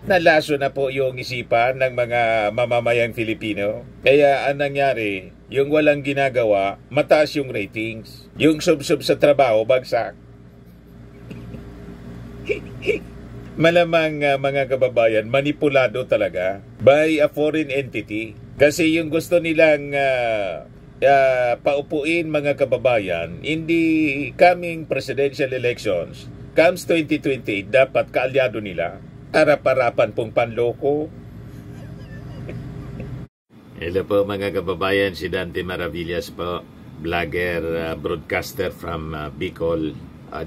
Nalaso na po yung isipan ng mga mamamayang Filipino. Kaya ang nangyari, yung walang ginagawa, mataas yung ratings. Yung sub-sub sa trabaho, bagsak. Malamang mga kababayan, manipulado talaga by a foreign entity. Kasi yung gusto nilang paupuin mga kababayan, hindi coming presidential elections, comes 2028, dapat kaalyado nila. Harap-harapan pong panloko. Hello po mga kababayan, si Dante Maravillas po, vlogger, broadcaster from Bicol.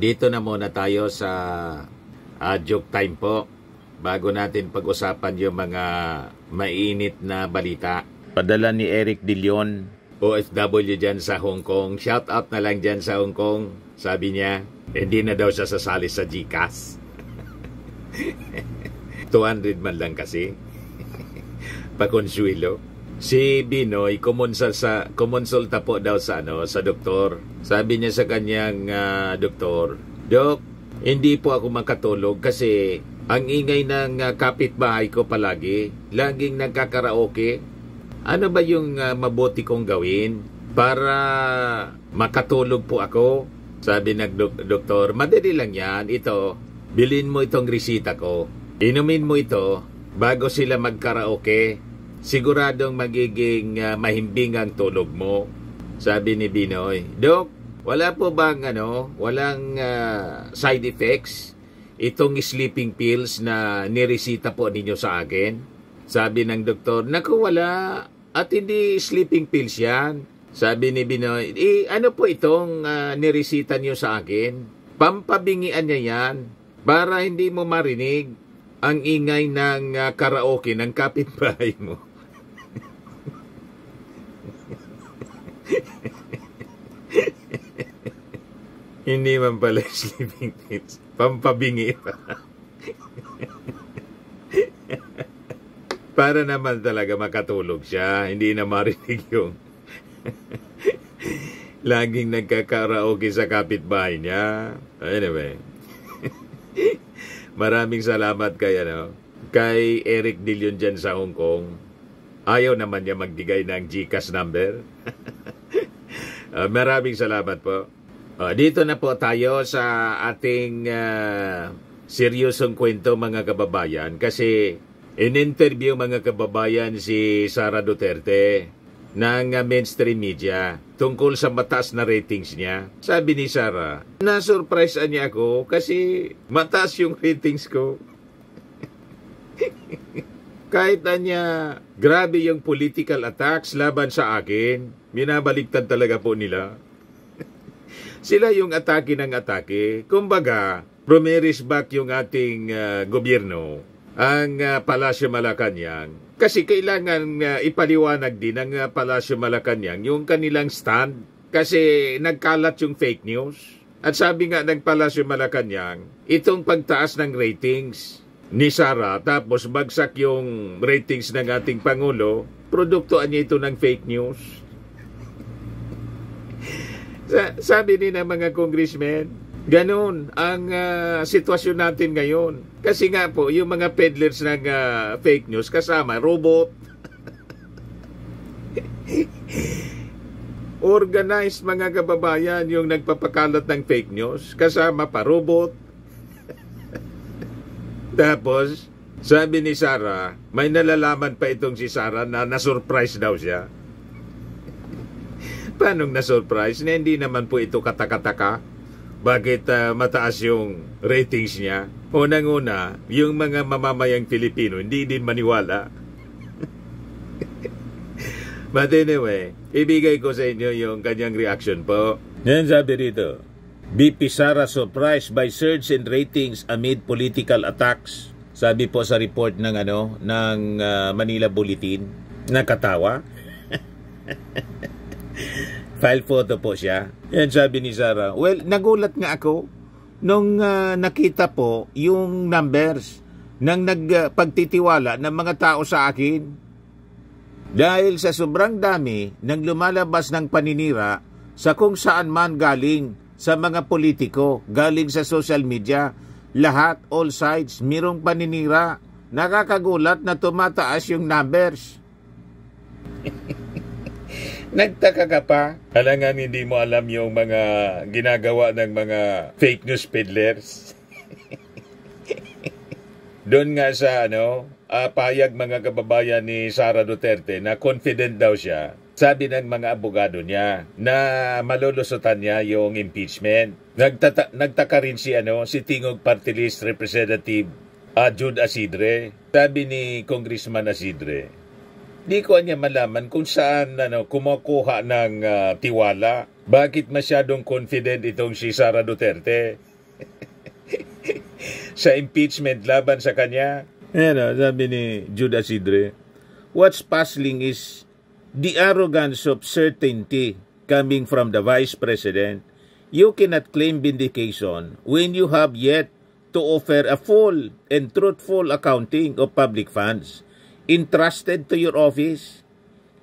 Dito na muna tayo sa joke time po, bago natin pag-usapan yung mga mainit na balita. Padala ni Eric De Leon, OFW dyan sa Hong Kong. Shout out na lang dyan sa Hong Kong. Sabi niya, hindi na daw siya sasali sa GCash. 200 man lang kasi. Pakonsuelo. Si Binoy kumonsulta po daw sa sa doktor. Sabi niya sa kanyang doktor, "Dok, hindi po ako makatulog kasi ang ingay ng kapitbahay ko palagi. Laging nagkakaraoke. Ano ba yung mabuti kong gawin para makatulog po ako?" Sabi ng doktor, "Madali lang yan. Ito, bilhin mo itong resita ko. Inumin mo ito bago sila magkaraoke. Siguradong magiging mahimbing ang tulog mo." Sabi ni Binoy, "Dok, wala po bang walang side effects itong sleeping pills na niresita po ninyo sa akin?" Sabi ng doktor, "Naku, wala. At hindi sleeping pills yan." Sabi ni Binoy, "Ano po itong niresita niyo sa akin? Pampabingian niya yan para hindi mo marinig ang ingay ng karaoke ng kapitbahay mo." Hindi man pala sleeping pills. Pampabingi pa. Para naman talaga makatulog siya. Hindi na marinig yung laging nagkakaraoke sa kapitbahay niya. Anyway. Maraming salamat kay Eric De Leon dyan sa Hong Kong. Ayaw naman niya magbigay ng GCash number. Maraming salamat po. Dito na po tayo sa ating seryosong kwento mga kababayan. Kasi in-interview mga kababayan si Sara Duterte ng mainstream media tungkol sa mataas na ratings niya. Sabi ni Sara, na-surprisean niya ako kasi mataas yung ratings ko. Kahit niya, grabe yung political attacks laban sa akin, binabaliktad talaga po nila. Sila yung atake ng atake. Kumbaga, Romeris back yung ating gobyerno, ang Palasyo Malacanang. Kasi kailangan ipaliwanag din ng Palasyo Malacanang yung kanilang stand. Kasi nagkalat yung fake news. At sabi nga ng Palasyo Malacanang, itong pagtaas ng ratings ni Sara, tapos bagsak yung ratings ng ating Pangulo, produktoan niya ito ng fake news. Sabi din ng mga congressmen, ganun ang sitwasyon natin ngayon. Kasi nga po, yung mga peddlers ng fake news, kasama robot. Organized mga kababayan yung nagpapakalat ng fake news, kasama pa robot. Tapos, sabi ni Sara, may nalalaman pa itong si Sara na na-surprise daw siya. Paanong na-surprise? Na hindi naman po ito katakataka. Bakit mataas yung ratings niya? Unang-una, yung mga mamamayang Filipino hindi din maniwala. But anyway, ibigay ko sa inyo yung kanyang reaction po. Yan sabi rito, VP Sara surprised by surge in ratings amid political attacks. Sabi po sa report ng Manila Bulletin. Nakatawa. File photo po siya. Yan sabi ni Sara. Well, nagulat nga ako nung nakita po yung numbers ng nagpagtitiwala ng mga tao sa akin. Dahil sa sobrang dami ng lumalabas ng paninira sa kung saan man galing, sa mga politiko, galing sa social media, lahat, all sides, mirong paninira nakakagulat na tumataas yung numbers. Nagtaka ka pa? Halangan hindi mo alam yung mga ginagawa ng mga fake news peddlers. Doon nga sa payag mga kababayan ni Sara Duterte na confident daw siya, sabi ng mga abogado niya na malulusutan niya yung impeachment. Nagtaka rin si Tingog Party List Representative Jude Asidre. Sabi ni Congressman Asidre, di ko niya malaman kung saan kumukuha ng tiwala. Bakit masyadong confident itong si Sara Duterte sa impeachment laban sa kanya? Sabi ni Jude Asidre, what's puzzling is the arrogance of certainty coming from the Vice President. You cannot claim vindication when you have yet to offer a full and truthful accounting of public funds entrusted to your office.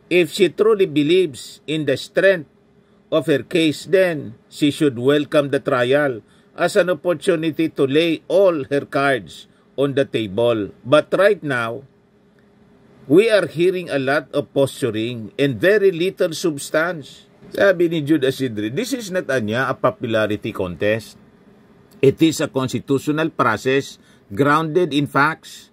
If she truly believes in the strength of her case, then she should welcome the trial as an opportunity to lay all her cards on the table. But right now, we are hearing a lot of posturing and very little substance. Sabi ni Jude Asidre, this is not a popularity contest. It is a constitutional process grounded in facts.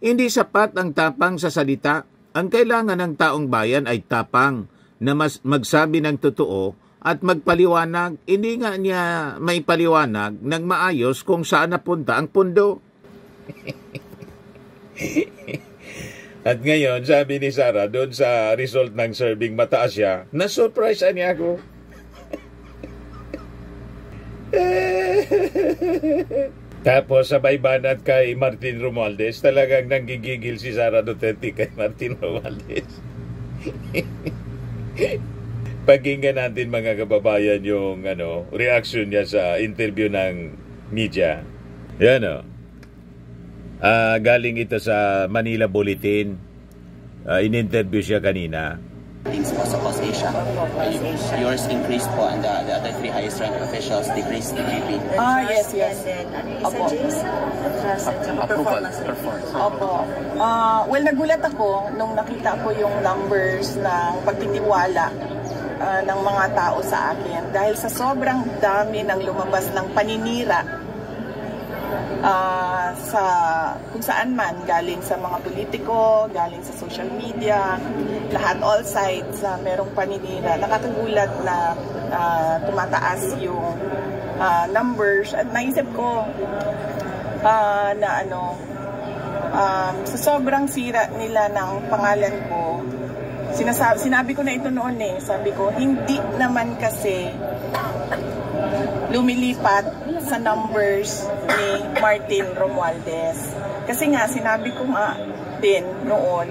Hindi sapat ang tapang sa salita. Ang kailangan ng taong bayan ay tapang na magsabi ng totoo at magpaliwanag. Hindi nga niya may paliwanag ng maayos kung saan napunta ang pundo. At ngayon, sabi ni Sara, doon sa result ng serving mataas siya, na-surprise niya ako. Tapos sabay banat kay Martin Romualdez, talagang nanggigigil si Sara Duterte kay Martin Romualdez. Pakinggan natin mga kababayan yung reaction niya sa interview ng media. Yan galing ito sa Manila Bulletin. In-interview siya kanina. Things po sa COSASIA. Yours increased po and the other three highest ranked officials decreased the GP. Yes. Opo. Performance. Opo. Well, nagulat ako nung nakita ko yung numbers ng pagtitiwala ng mga tao sa akin. Dahil sa sobrang dami ng lumabas ng paninira sa kung saan man, galing sa mga politiko, galing sa social media, lahat, all sides, merong paninira. Nakakagulat na tumataas yung numbers at naisip ko sa sobrang sira nila ng pangalan ko, sinabi ko na ito noon sabi ko, hindi naman kasi lumilipat sa numbers ni Martin Romualdez. Kasi nga, sinabi ko nga din noon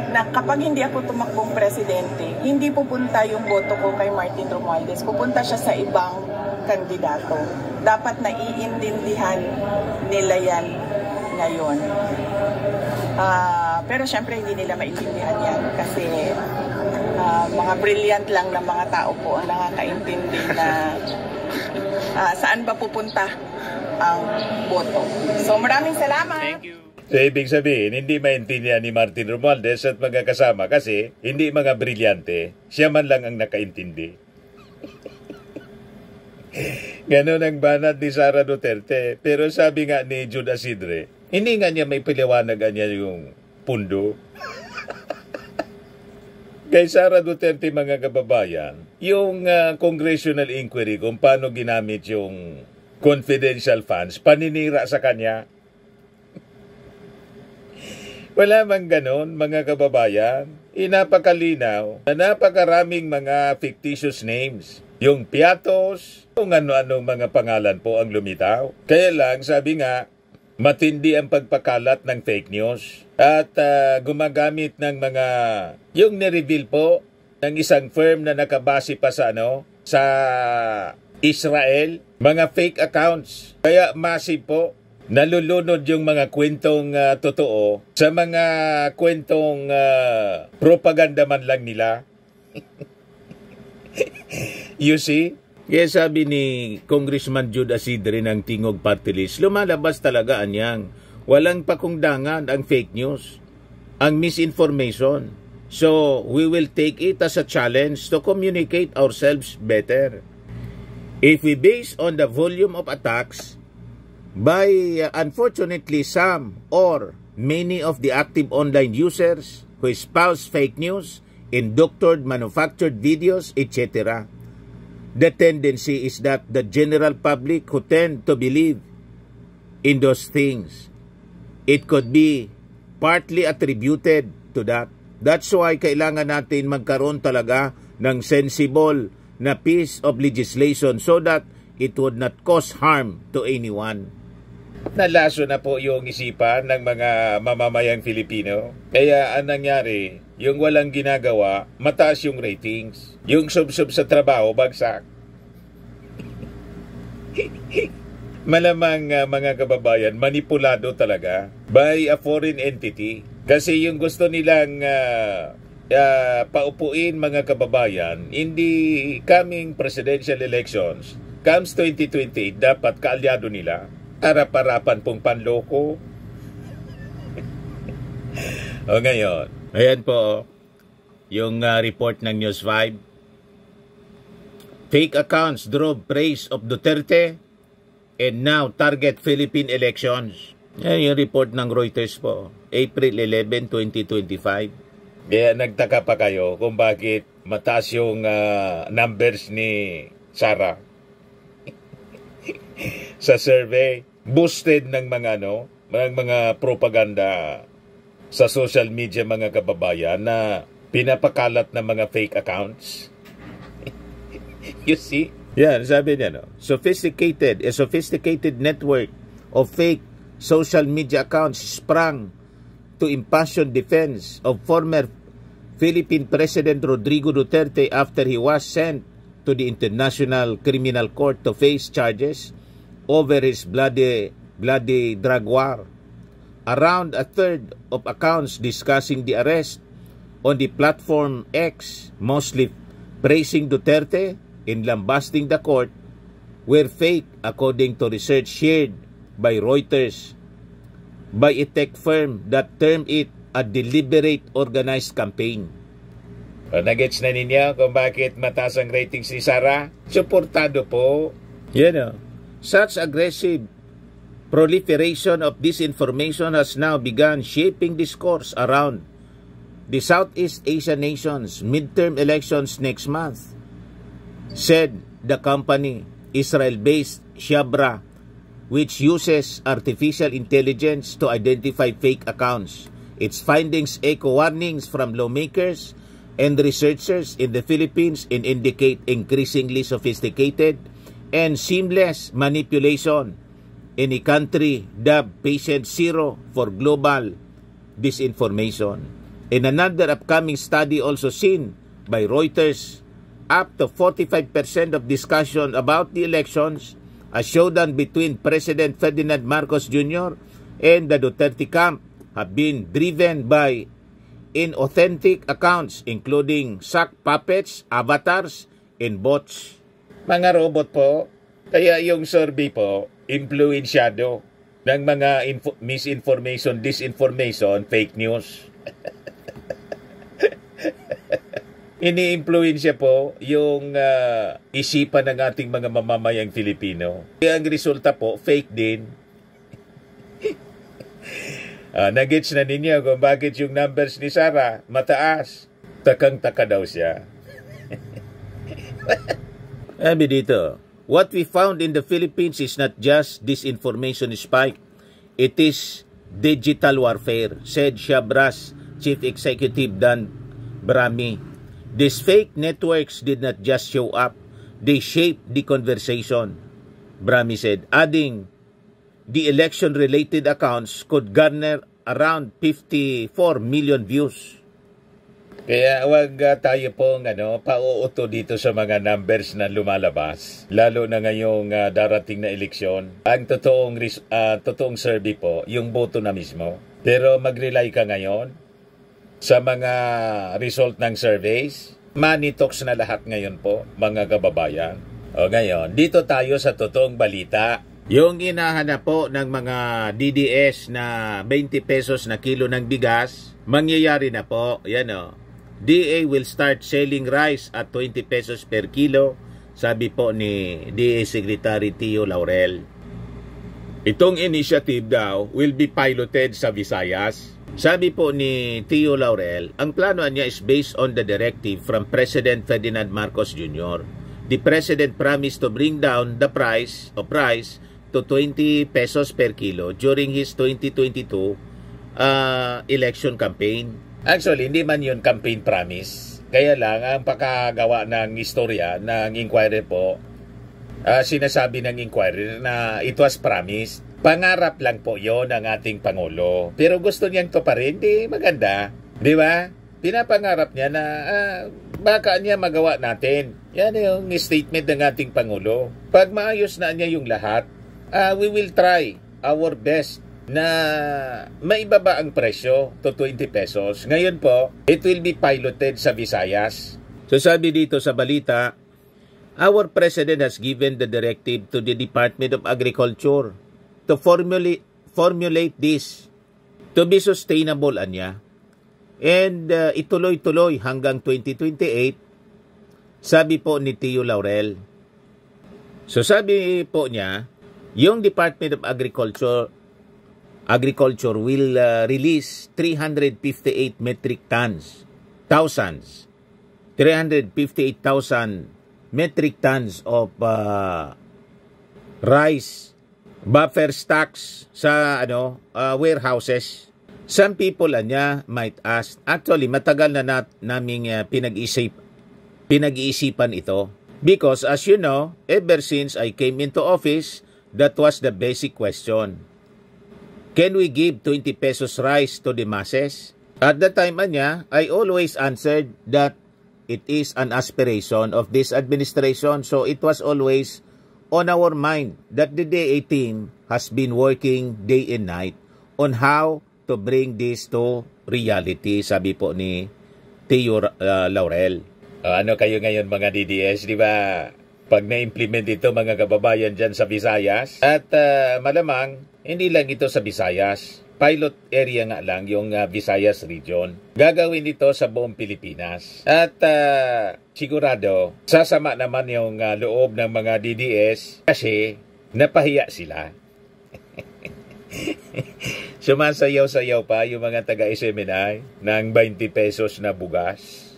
na kapag hindi ako tumakbong presidente, hindi pupunta yung boto ko kay Martin Romualdez. Pupunta siya sa ibang kandidato. Dapat naiintindihan nila yan ngayon. Pero syempre hindi nila maintindihan yan kasi mga brilliant lang na mga tao po ang nakakaintindi na saan ba pupunta ang boto. So maraming salamat. Thank you. So, ibig sabihin, hindi maintindihan ni Martin Romualdez at mga kasama kasi hindi mga brilyante. Siya man lang ang nakaintindi. Ganon ang banat ni Sara Duterte. Pero sabi nga ni Jude Asidre, hindi nga niya may paliwanag niya yung pundo. Kay Sara Duterte, mga kababayan, yung congressional inquiry kung paano ginamit yung confidential funds, paninira sa kanya. Wala mang ganon, mga kababayan. Inapakalinaw na napakaraming mga fictitious names. Yung piatos, kung ano-anong mga pangalan po ang lumitaw. Kaya lang, sabi nga, matindi ang pagpakalat ng fake news. At gumagamit ng mga, yung nireveal po ng isang firm na nakabase pa sa sa Israel, mga fake accounts. Kaya massive po. Nalulunod yung mga kwentong totoo sa mga kwentong propaganda man lang nila. You see? Kaya sabi ni Congressman Jude Asidre ng Tingog Party List, lumalabas talaga anyang Walang pakungdangan ang fake news, ang misinformation. So, we will take it as a challenge to communicate ourselves better. If we base on the volume of attacks by, unfortunately, some or many of the active online users who espouse fake news in doctored, manufactured videos, etc., the tendency is that the general public who tend to believe in those things, it could be partly attributed to that. That's why kailangan natin magkaroon talaga ng sensible na piece of legislation so that it would not cause harm to anyone. Nalaso na po yung isipan ng mga mamamayang Filipino. Kaya ang nangyari, yung walang ginagawa, mataas yung ratings. Yung sub-sub sa trabaho, bagsak. Malamang mga kababayan, manipulado talaga by a foreign entity. Kasi yung gusto nilang paupuin mga kababayan, hindi coming presidential elections, comes 2028, dapat kaalyado nila. Harap-harapan pong panloko. O ngayon, ayan po, yung report ng News 5. Fake accounts drove praise of Duterte and now target Philippine elections. Yan yung report ng Reuters po, April 11, 2025. Kaya nagtaka pa kayo kung bakit mataas yung numbers ni Sara sa survey. Boosted ng mga propaganda sa social media mga kababayan na pinapakalat ng mga fake accounts. You see? Yan, sabi niya, a sophisticated network of fake social media accounts sprang to impassioned defense of former Philippine President Rodrigo Duterte after he was sent to the International Criminal Court to face charges over his bloody drug war. Around a third of accounts discussing the arrest on the platform X, mostly praising Duterte and lambasting the court, were fake according to research shared by Reuters by a tech firm that termed it a deliberate organized campaign. Nagets na ninyo kung bakit mataas ang ratings ni Sara? Suportado po. Such aggressive proliferation of disinformation has now begun shaping discourse around the Southeast Asian nations' midterm elections next month, said the company, Israel-based Shabra, which uses artificial intelligence to identify fake accounts. Its findings echo warnings from lawmakers and researchers in the Philippines and indicate increasingly sophisticated and seamless manipulation in a country dubbed patient zero for global disinformation. In another upcoming study also seen by Reuters, up to 45% of discussion about the elections, a showdown between President Ferdinand Marcos Jr. and the Duterte camp, have been driven by inauthentic accounts including sock puppets, avatars, and bots. Mga robot po, kaya yung survey po, influensyado ng mga misinformation, disinformation, fake news. Ini-influensya po yung isipan ng ating mga mamamayang Filipino. Kaya ang resulta po, fake din. Nagets na ninyo kung bakit yung numbers ni Sara mataas. Takang-taka daw siya. Sabi dito, what we found in the Philippines is not just disinformation spike, it is digital warfare, said Shabra's Chief Executive Dan Brami. These fake networks did not just show up, they shaped the conversation, Brami said, adding the election-related accounts could garner around 54 million views. Kaya wag tayo pong pauuto dito sa mga numbers na lumalabas, lalo na ngayong darating na eleksyon. Ang totoong survey po, yung boto na mismo. Pero mag-rely ka ngayon sa mga result ng surveys. Money talks na lahat ngayon po, mga kababayan. O ngayon, dito tayo sa totoong balita. Yung inahanap po ng mga DDS na 20 pesos na kilo ng bigas, mangyayari na po. Yan o. DA will start selling rice at 20 pesos per kilo, sabi po ni DA Secretary Tio Laurel. Itong initiative daw will be piloted sa Visayas. Sabi po ni Tio Laurel, ang plano niya is based on the directive from President Ferdinand Marcos Jr. The President promised to bring down the price to 20 pesos per kilo during his 2022 election campaign. Actually, hindi man yun campaign promise. Kaya lang, ang pagkagawa ng istorya ng inquiry po, sinasabi ng inquiry na it was promised. Pangarap lang po yon ng ating Pangulo. Pero gusto niyang to pa rin, di maganda. Di ba? Pinapangarap niya na baka niya magawa natin. Yan yung statement ng ating Pangulo. Pag maayos na niya yung lahat, we will try our best na maibaba ang presyo to 20 pesos. Ngayon po, it will be piloted sa Visayas. So sabi dito sa balita, our President has given the directive to the Department of Agriculture to formulate this to be sustainable anya. And ituloy-tuloy hanggang 2028, sabi po ni Tio Laurel. So sabi po niya, yung Department of Agriculture will release 358 metric tons, 358,000 metric tons of rice buffer stocks sa warehouses. Some people might ask, actually matagal na naming pinag-iisipan ito. Because as you know, ever since I came into office, that was the basic question. Can we give 20 pesos rice to the masses? At the time I always answered that it is an aspiration of this administration. So it was always on our mind that the DA team has been working day and night on how to bring this to reality, sabi po ni Tio Laurel. Ano kayo ngayon mga DDS, di ba? Pag na-implement ito mga kababayan dyan sa Visayas, at malamang hindi lang ito sa Visayas, pilot area nga lang yung Visayas region. Gagawin ito sa buong Pilipinas. At sigurado, sasama naman yung loob ng mga DDS kasi napahiya sila. Sumasayaw-sayaw pa yung mga taga-SMNI ng 20 pesos na bugas.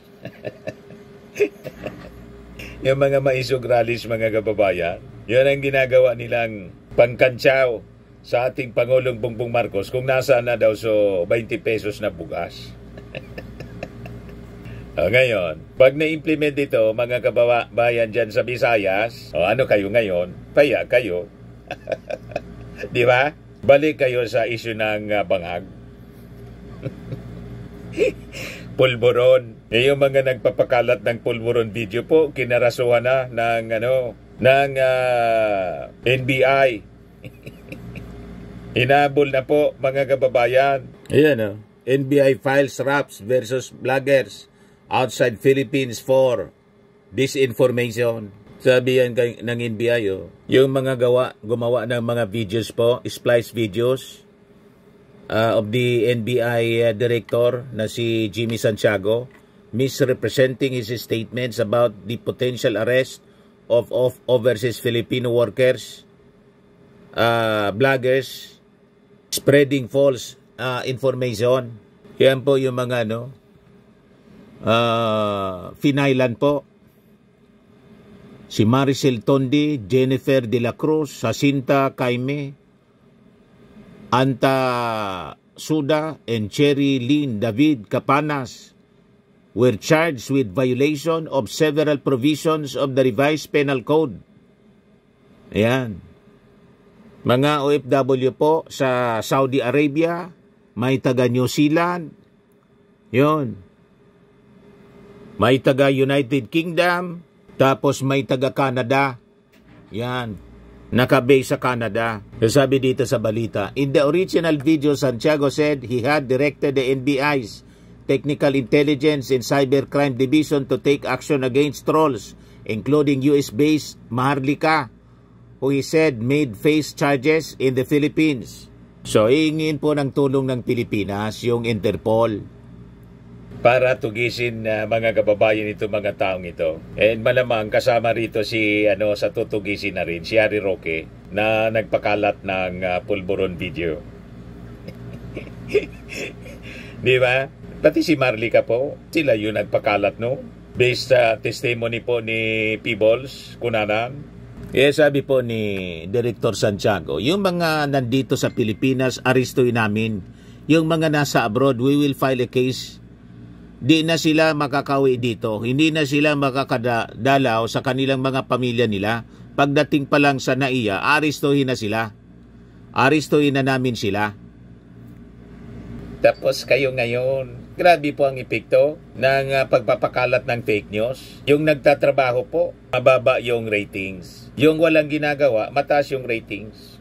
Yung mga maisugralis mga kababayan, yun ang ginagawa nilang pangkantsaw sa ating Pangulong Bongbong Marcos kung nasaan na daw so 20 pesos na bugas. Ngayon, pag na-implement ito mga kababayan dyan sa Visayas, ano kayo ngayon? Paya kayo. Di ba? Balik kayo sa issue ng bangag. Pulburon. Yung mga nagpapakalat ng pulburon video po, kinarasuhan na ng NBI. Inabol na po mga kababayan. Ayan NBI files raps versus vloggers outside Philippines for disinformation. Sabi yan ng NBI yung mga gumawa ng mga videos po, splice videos of the NBI director na si Jimmy Santiago, misrepresenting his statements about the potential arrest of overseas Filipino workers, bloggers, spreading false information. Yan po yung mga finailan po. Si Maricel Tondi, Jennifer de la Cruz, Jacinta Caime, Anta Suda, and Cherry Lynn David Capanas were charged with violation of several provisions of the revised penal code. Ayan. Mga OFW po sa Saudi Arabia, may taga New Zealand, yun. May taga United Kingdom, tapos may taga Canada, yan. Nakabase sa Canada. Sabi dito sa balita, in the original video, Santiago said he had directed the NBI's Technical Intelligence and Cybercrime Division to take action against trolls, including US-based Maharlika, who he said made face charges in the Philippines. So, hingin po ng tulong ng Pilipinas, yung Interpol, para tugisin mga kababayan ito, mga taong ito. And malamang kasama rito si sa tutugisin na rin si Harry Roque na nagpakalat ng pulburon video. Di ba? Pati si Marlica po, sila yung nagpakalat, no? Based sa testimony po ni Peebles, Kunanan. Sabi po ni Director Santiago, yung mga nandito sa Pilipinas, aristoy namin. Yung mga nasa abroad, we will file a case. Di na sila makakauwi dito. Hindi na sila makakadalaw sa kanilang mga pamilya nila. Pagdating pa lang sa NAIA, aristohin na sila. Aristohin na namin sila. Tapos kayo ngayon, grabe po ang epekto ng pagpapakalat ng fake news. Yung nagtatrabaho po, mababa yung ratings. Yung walang ginagawa, mataas yung ratings.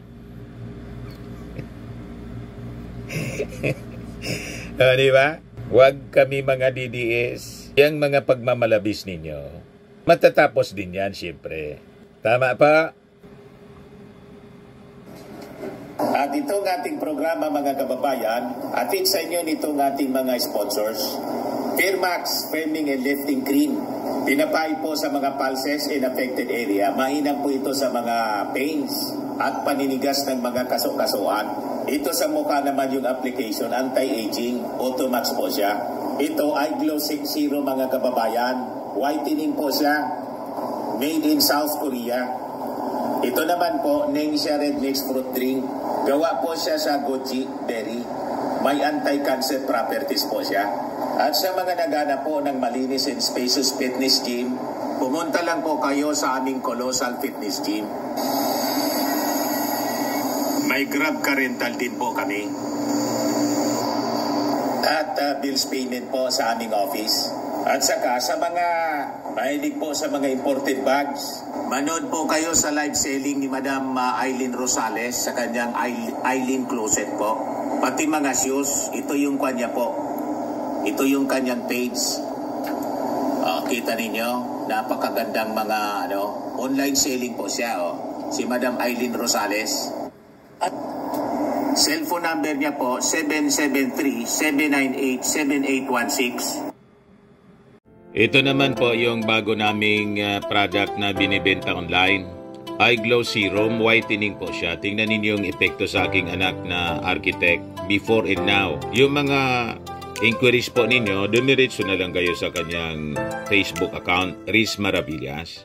Di ba? Huwag kami mga DDS. Yung mga pagmamalabis ninyo, matatapos din yan, siyempre. Tama pa? At itong ating programa, mga kababayan, atid sa inyo nitong ating mga sponsors. Firmax, Firming and Lifting Cream. Pinapay po sa mga pulses in affected area. Mainam po ito sa mga pains at paninigas ng mga kaso-kasuan. Ito sa mukha naman yung application, anti-aging, Automax po siya. Ito ay Glow 60, mga kababayan. Whitening po siya. Made in South Korea. Ito naman po, Ningxia Red Mix Fruit Drink. Gawa po siya sa goji berry. May anti-cancer properties po siya. At sa mga nagana po ng malinis and spacious fitness gym, pumunta lang po kayo sa aming Colossal Fitness Gym. May Grab car rental din po kami. At bills payment po sa aming office. At saka sa mga mahilig po sa mga imported bags, manood po kayo sa live selling ni Madam Aileen Rosales sa kanyang Aileen Closet po. Pati mga shoes, ito yung kanya po. Ito yung kanyang page. Kita ninyo, napakagandang mga online selling po siya. Si Madam Aileen Rosales. At cellphone number niya po, 773-798-7816. Ito naman po yung bago naming product na binibenta online. Eye Glow Serum, whitening po siya. Tingnan ninyo yung epekto sa aking anak na architect before and now. Yung mga inquiries po ninyo, dumiretso na lang kayo sa kanyang Facebook account, Riz Maravillas.